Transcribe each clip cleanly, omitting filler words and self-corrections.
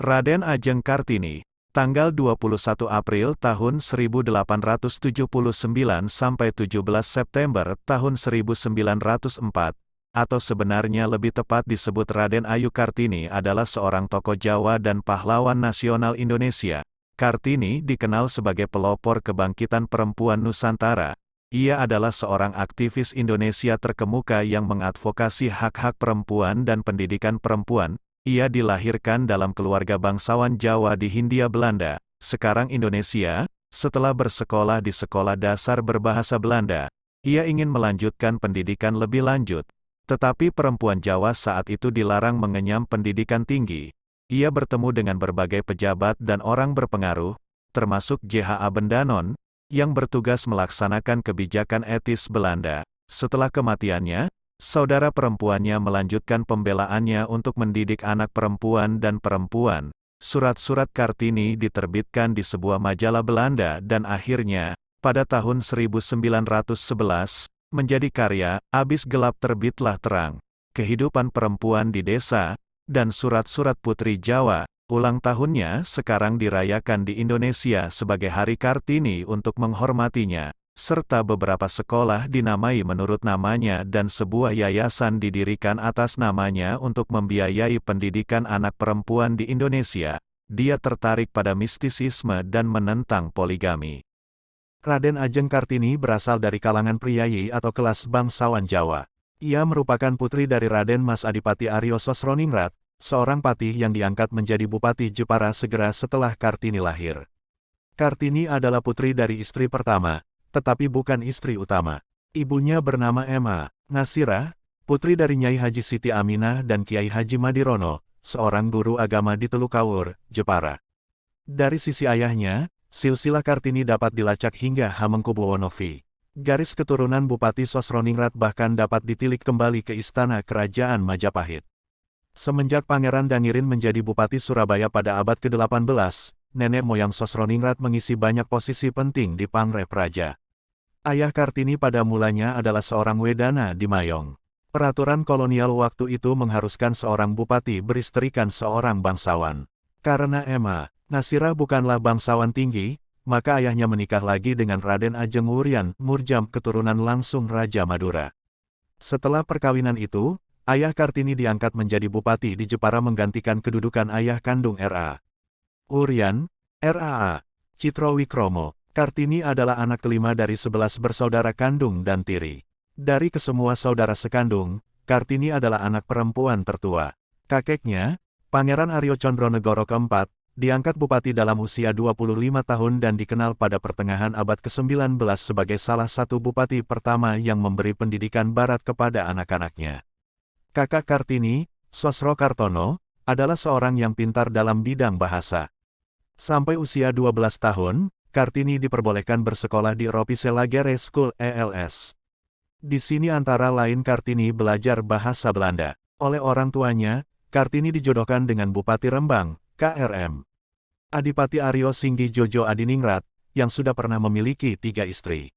Raden Ajeng Kartini, tanggal 21 April tahun 1879 sampai 17 September tahun 1904, atau sebenarnya lebih tepat disebut Raden Ayu Kartini adalah seorang tokoh Jawa dan pahlawan nasional Indonesia. Kartini dikenal sebagai pelopor kebangkitan perempuan Nusantara. Ia adalah seorang aktivis Indonesia terkemuka yang mengadvokasi hak-hak perempuan dan pendidikan perempuan. Ia dilahirkan dalam keluarga bangsawan Jawa di Hindia Belanda, sekarang Indonesia. Setelah bersekolah di sekolah dasar berbahasa Belanda, ia ingin melanjutkan pendidikan lebih lanjut. Tetapi perempuan Jawa saat itu dilarang mengenyam pendidikan tinggi. Ia bertemu dengan berbagai pejabat dan orang berpengaruh, termasuk J.H.A. Bendanon, yang bertugas melaksanakan kebijakan etis Belanda. Setelah kematiannya, saudara perempuannya melanjutkan pembelaannya untuk mendidik anak perempuan dan perempuan. Surat-surat Kartini diterbitkan di sebuah majalah Belanda dan akhirnya, pada tahun 1911, menjadi karya, Abis Gelap Terbitlah Terang, Kehidupan Perempuan di Desa, dan Surat-surat Putri Jawa. Ulang tahunnya sekarang dirayakan di Indonesia sebagai Hari Kartini untuk menghormatinya, serta beberapa sekolah dinamai menurut namanya dan sebuah yayasan didirikan atas namanya untuk membiayai pendidikan anak perempuan di Indonesia. Dia tertarik pada mistisisme dan menentang poligami. Raden Ajeng Kartini berasal dari kalangan priyayi atau kelas bangsawan Jawa. Ia merupakan putri dari Raden Mas Adipati Aryo Sosroningrat, seorang patih yang diangkat menjadi Bupati Jepara segera setelah Kartini lahir. Kartini adalah putri dari istri pertama, tetapi bukan istri utama. Ibunya bernama Emma Nasirah, putri dari Nyai Haji Siti Aminah dan Kiai Haji Madirono, seorang guru agama di Telukawur, Jepara. Dari sisi ayahnya, silsilah Kartini dapat dilacak hingga Hamengkubuwono V. Garis keturunan Bupati Sosroningrat bahkan dapat ditilik kembali ke istana kerajaan Majapahit. Semenjak Pangeran Dangirin menjadi Bupati Surabaya pada abad ke-18, nenek moyang Sosroningrat mengisi banyak posisi penting di Pangrep Raja. Ayah Kartini pada mulanya adalah seorang wedana di Mayong. Peraturan kolonial waktu itu mengharuskan seorang bupati beristrikan seorang bangsawan. Karena Emma Nasirah bukanlah bangsawan tinggi, maka ayahnya menikah lagi dengan Raden Ajeng Wuryan Murjam keturunan langsung Raja Madura. Setelah perkawinan itu, ayah Kartini diangkat menjadi bupati di Jepara menggantikan kedudukan ayah kandung R.A. Wuryan, R.A.A. Citrawikromo. Kartini adalah anak kelima dari 11 bersaudara kandung dan tiri. Dari kesemua saudara sekandung, Kartini adalah anak perempuan tertua. Kakeknya, Pangeran Aryo Condronegoro keempat, diangkat bupati dalam usia 25 tahun dan dikenal pada pertengahan abad ke-19 sebagai salah satu bupati pertama yang memberi pendidikan barat kepada anak-anaknya. Kakak Kartini, Sosro Kartono, adalah seorang yang pintar dalam bidang bahasa. Sampai usia 12 tahun, Kartini diperbolehkan bersekolah di Ropiselagere School ELS. Di sini antara lain Kartini belajar bahasa Belanda. Oleh orang tuanya, Kartini dijodohkan dengan Bupati Rembang, KRM. Adipati Aryo Singgi Jojo Adiningrat, yang sudah pernah memiliki 3 istri.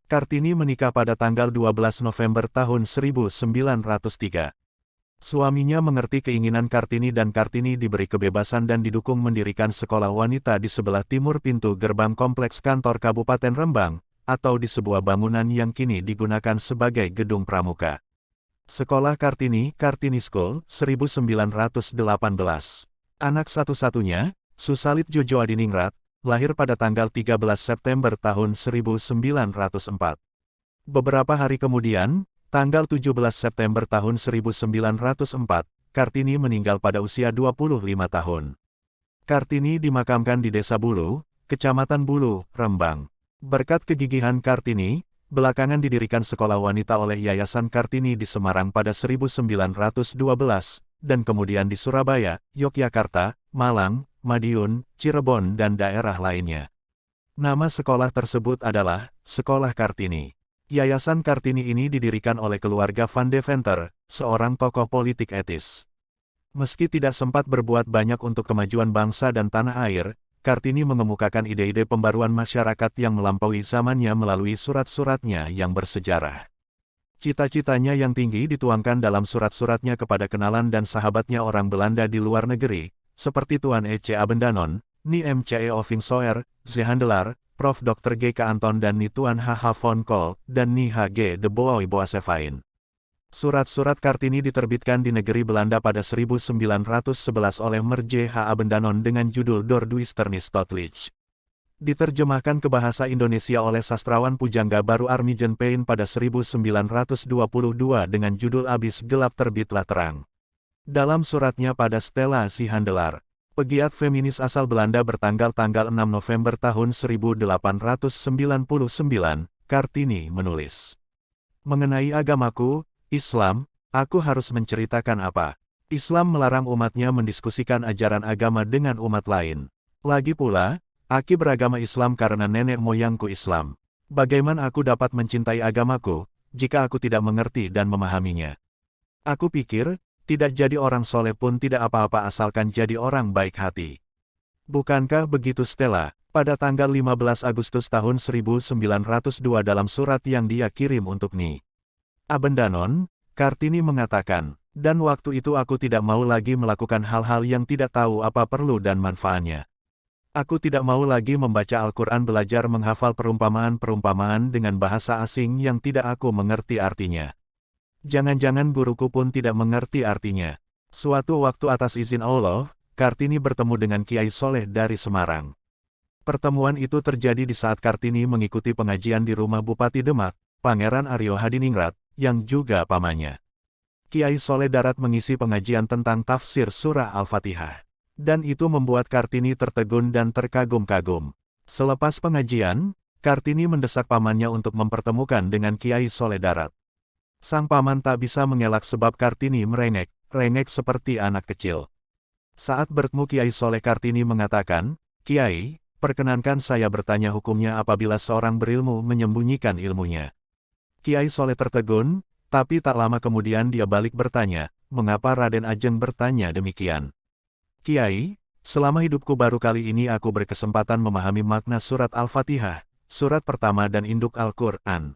Kartini menikah pada tanggal 12 November tahun 1903. Suaminya mengerti keinginan Kartini dan Kartini diberi kebebasan dan didukung mendirikan sekolah wanita di sebelah timur pintu gerbang kompleks kantor Kabupaten Rembang, atau di sebuah bangunan yang kini digunakan sebagai gedung pramuka. Sekolah Kartini, Kartini School, 1918. Anak satu-satunya, Susalit Jojo Adiningrat, lahir pada tanggal 13 September tahun 1904. Beberapa hari kemudian, tanggal 17 September tahun 1904, Kartini meninggal pada usia 25 tahun. Kartini dimakamkan di Desa Bulu, Kecamatan Bulu, Rembang. Berkat kegigihan Kartini, belakangan didirikan sekolah wanita oleh Yayasan Kartini di Semarang pada 1912, dan kemudian di Surabaya, Yogyakarta, Malang, Madiun, Cirebon dan daerah lainnya. Nama sekolah tersebut adalah Sekolah Kartini. Yayasan Kartini ini didirikan oleh keluarga Van Deventer, seorang tokoh politik etis. Meski tidak sempat berbuat banyak untuk kemajuan bangsa dan tanah air, Kartini mengemukakan ide-ide pembaruan masyarakat yang melampaui zamannya melalui surat-suratnya yang bersejarah. Cita-citanya yang tinggi dituangkan dalam surat-suratnya kepada kenalan dan sahabatnya orang Belanda di luar negeri, seperti Tuan E.C. Abendanon, Ni M.C.E. Oving Soer, Z. Handelar, Prof. Dr. G. K. Anton dan Ni Tuan H.H. von Kohl, dan Ni H.G. de Booi Boasevain. Surat-surat Kartini diterbitkan di negeri Belanda pada 1911 oleh Merje H. Abendanon dengan judul Door Duisternis Totlich. Diterjemahkan ke bahasa Indonesia oleh sastrawan pujangga baru Armijen Pain pada 1922 dengan judul Abis Gelap Terbitlah Terang. Dalam suratnya pada Stella Si Handelar, pegiat feminis asal Belanda bertanggal 6 November tahun 1899, Kartini menulis, "Mengenai agamaku, Islam, aku harus menceritakan apa? Islam melarang umatnya mendiskusikan ajaran agama dengan umat lain. Lagi pula, Aki beragama Islam karena nenek moyangku Islam. Bagaimana aku dapat mencintai agamaku, jika aku tidak mengerti dan memahaminya? Aku pikir, tidak jadi orang soleh pun tidak apa-apa asalkan jadi orang baik hati. Bukankah begitu Stella?" Pada tanggal 15 Agustus tahun 1902 dalam surat yang dia kirim untuk Ni Abendanon, Kartini mengatakan, "Dan waktu itu aku tidak mau lagi melakukan hal-hal yang tidak tahu apa perlu dan manfaatnya. Aku tidak mau lagi membaca Al-Quran, belajar menghafal perumpamaan-perumpamaan dengan bahasa asing yang tidak aku mengerti artinya. Jangan-jangan guruku pun tidak mengerti artinya." Suatu waktu atas izin Allah, Kartini bertemu dengan Kiai Soleh dari Semarang. Pertemuan itu terjadi di saat Kartini mengikuti pengajian di rumah Bupati Demak, Pangeran Aryo Hadiningrat, yang juga pamannya. Kiai Soleh Darat mengisi pengajian tentang tafsir surah Al-Fatihah. Dan itu membuat Kartini tertegun dan terkagum-kagum. Selepas pengajian, Kartini mendesak pamannya untuk mempertemukan dengan Kiai Soleh Darat. Sang paman tak bisa mengelak sebab Kartini merengek seperti anak kecil. Saat bertemu Kiai Soleh, Kartini mengatakan, "Kiai, perkenankan saya bertanya hukumnya apabila seorang berilmu menyembunyikan ilmunya." Kiai Soleh tertegun, tapi tak lama kemudian dia balik bertanya, "Mengapa Raden Ajeng bertanya demikian?" "Kiai, selama hidupku baru kali ini aku berkesempatan memahami makna surat Al-Fatihah, surat pertama dan induk Al-Quran.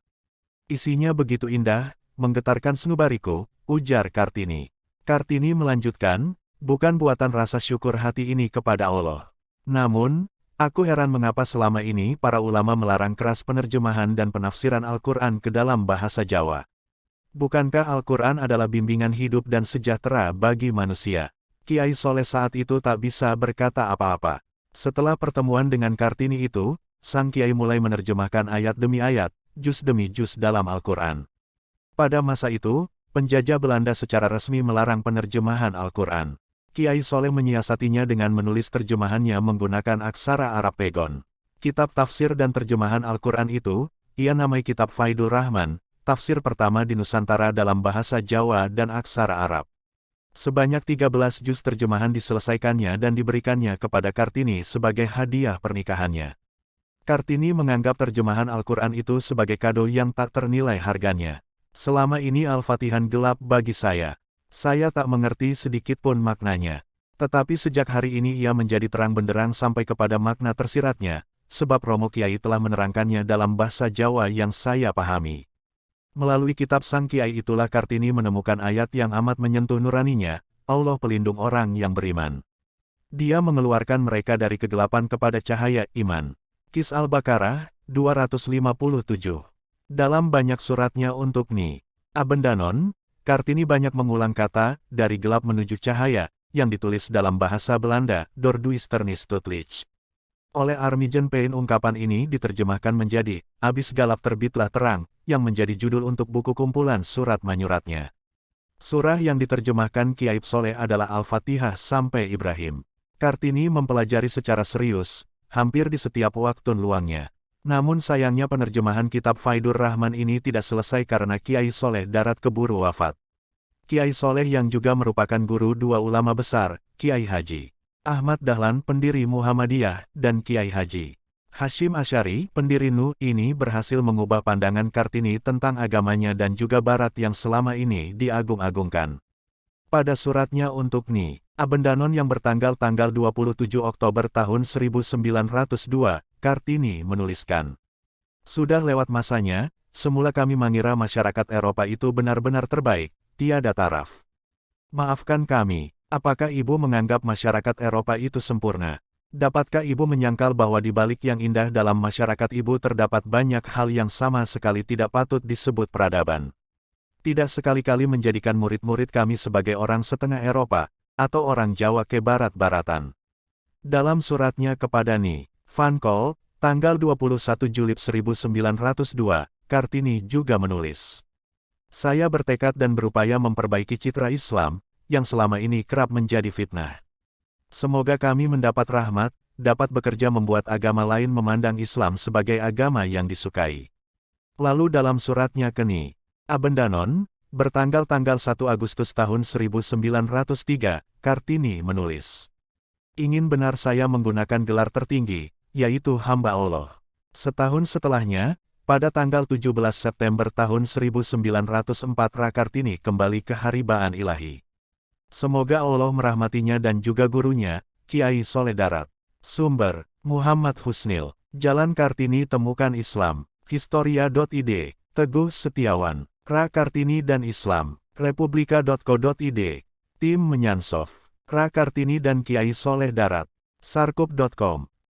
Isinya begitu indah, menggetarkan sanubariku," ujar Kartini. Kartini melanjutkan, "Bukan buatan rasa syukur hati ini kepada Allah. Namun, aku heran mengapa selama ini para ulama melarang keras penerjemahan dan penafsiran Al-Quran ke dalam bahasa Jawa. Bukankah Al-Quran adalah bimbingan hidup dan sejahtera bagi manusia?" Kiai Soleh saat itu tak bisa berkata apa-apa. Setelah pertemuan dengan Kartini itu, sang Kiai mulai menerjemahkan ayat demi ayat, juz demi juz dalam Al-Quran. Pada masa itu, penjajah Belanda secara resmi melarang penerjemahan Al-Quran. Kiai Soleh menyiasatinya dengan menulis terjemahannya menggunakan aksara Arab Pegon. Kitab tafsir dan terjemahan Al-Quran itu, ia namai Kitab Faidul Rahman, tafsir pertama di Nusantara dalam bahasa Jawa dan aksara Arab. Sebanyak 13 juz terjemahan diselesaikannya dan diberikannya kepada Kartini sebagai hadiah pernikahannya. Kartini menganggap terjemahan Al-Quran itu sebagai kado yang tak ternilai harganya. "Selama ini Al-Fatihah gelap bagi saya. Saya tak mengerti sedikit pun maknanya. Tetapi sejak hari ini ia menjadi terang benderang sampai kepada makna tersiratnya, sebab Romo Kiai telah menerangkannya dalam bahasa Jawa yang saya pahami." Melalui kitab Sang Kiai itulah Kartini menemukan ayat yang amat menyentuh nuraninya, "Allah pelindung orang yang beriman. Dia mengeluarkan mereka dari kegelapan kepada cahaya iman." Kis Al-Baqarah, 257. Dalam banyak suratnya untuk Ni Abendanon, Kartini banyak mengulang kata, "dari gelap menuju cahaya," yang ditulis dalam bahasa Belanda, Door Duisternis Totlich. Oleh Armijen Pain ungkapan ini diterjemahkan menjadi, "Abis Galap Terbitlah Terang," yang menjadi judul untuk buku kumpulan surat manyuratnya. Surah yang diterjemahkan Kiai Soleh adalah Al-Fatihah sampai Ibrahim. Kartini mempelajari secara serius, hampir di setiap waktu luangnya. Namun sayangnya penerjemahan kitab Faidur Rahman ini tidak selesai karena Kiai Soleh Darat keburu wafat. Kiai Soleh yang juga merupakan guru dua ulama besar, Kiai Haji Ahmad Dahlan pendiri Muhammadiyah, dan Kiai Haji Hashim Asy'ari pendiri NU ini berhasil mengubah pandangan Kartini tentang agamanya dan juga Barat yang selama ini diagung-agungkan. Pada suratnya untuk Ni Abendanon yang bertanggal 27 Oktober tahun 1902, Kartini menuliskan, "Sudah lewat masanya, semula kami mengira masyarakat Eropa itu benar-benar terbaik, tiada taraf. Maafkan kami, Apakah ibu menganggap masyarakat Eropa itu sempurna? Dapatkah ibu menyangkal bahwa di balik yang indah dalam masyarakat ibu terdapat banyak hal yang sama sekali tidak patut disebut peradaban? Tidak sekali-kali menjadikan murid-murid kami sebagai orang setengah Eropa, atau orang Jawa ke barat-baratan. Dalam suratnya kepada Ni Van Col, tanggal 21 Juli 1902, Kartini juga menulis, "Saya bertekad dan berupaya memperbaiki citra Islam, yang selama ini kerap menjadi fitnah. Semoga kami mendapat rahmat, dapat bekerja membuat agama lain memandang Islam sebagai agama yang disukai." Lalu dalam suratnya ke Ni Abendanon, bertanggal 1 Agustus tahun 1903, Kartini menulis, "Ingin benar saya menggunakan gelar tertinggi, yaitu hamba Allah." Setahun setelahnya, pada tanggal 17 September tahun 1904 Kartini kembali ke haribaan ilahi. Semoga Allah merahmatinya dan juga gurunya, Kiai Soleh Darat. Sumber, Muhammad Husnil. Jalan Kartini Temukan Islam, Historia.id, Teguh Setiawan, Kartini dan Islam, Republika.co.id, Tim Menyansof, Kartini dan Kiai Soleh Darat, Sarkup.com.